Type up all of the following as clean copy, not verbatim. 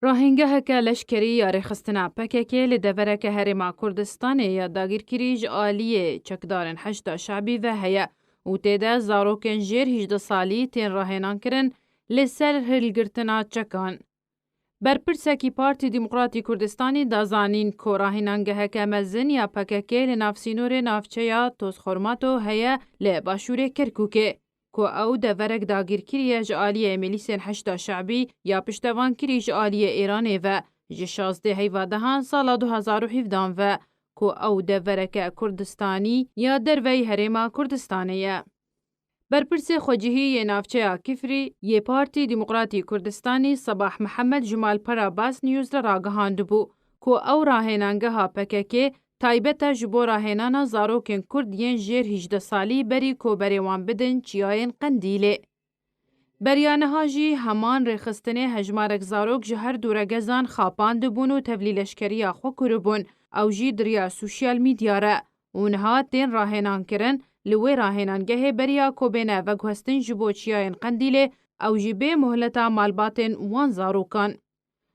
راهنگهکه لشکری یا رخستنا پککی لدورک هرما کردستان یا داگیرکریج آلیه چکدارن 8 شعبی و هیا و تیده زاروکن جیر 18 سالی تین راهنان کرن لسر هلگرتنا چکان. برپرسکی پارتی دموکراتی کردستانی دازانین که راهنانگهکه مزن یا پککی لنافسینور نافچه یا توسخورماتو هیا لباشور کرکوکه. که او دورک داگیرکریه جالیه ملیسین 8 شعبی یا پشتوان کریج آلیه ایرانه و جشازده هیوادهان سال 2017 و که او دورک کردستانی یا دروی هرما کردستانیه. برپرس خوجهی نافچه کفری یه پارتی دموکراتی کردستانی صباح محمد جمال پرا باس نیوز را راگهاند بو که او راهنانگه ها پککه تایبتا جبو راهنانا زاروکن کرد ین جیر 18 سالی بری کو بریوان بدن چیاین قندیله. بریانه ها جی همان رخستنه هجمارک زاروک جهر دورگزان خاپاند بون و تبلیلشکری خو کربون او جی دریا سوشیال میدیاره. اونها تین راهنان کرن لوی راهنانگه بریا کو بینه و گوستن جبو چیاین قندیله او جی به مهلتا مالباتن وان زاروکان.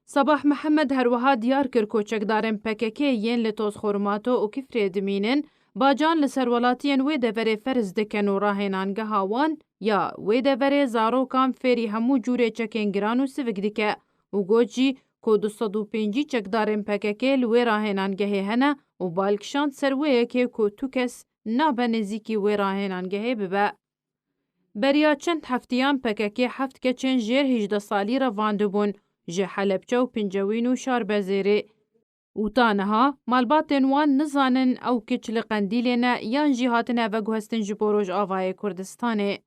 صباح محمد هروها دیار کر کوچکدارن پککی ین لتوز خورماتو و کفری دمینن باجان لسر ولاتین وی دوره فرز دکن و راهنانگه هاوان یا وی دوره زاروکان فری همو جوره چکینگران و سوک دکه و گوچی که 205 چکدارن پککی لوی راهنانگه هنه و بالکشان سرویه که تو کس نابه نزیکی وی راهنانگه ببه. بریا چند هفتیان پککی هفت که چند جیر 18 سالی را واندبون جه حلبچه و پنجوین و شار بزیره. و تانها مالباتن وان نزانن او کچل قندیلینه یان جیهاتنه و گوهستن جبوروش آوای کردستانه.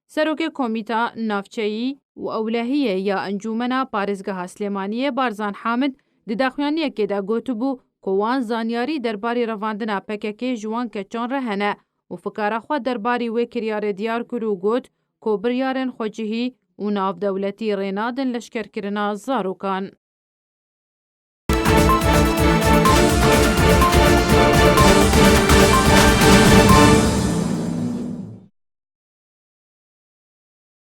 سروک کمیتا نافچهی و اولهیه یا انجومنا پارزگاه سلیمانیه بارزان حامد دداخوانیه که دا گوتو بو کوان زانیاری درباری رواندنا پککی جوان که چون رهنه و فکارا خوا درباری وی کریار دیار کرو گوت کو بریارن خوجهی و ناف دولتی رینادن لشکر کرنا زاروکان.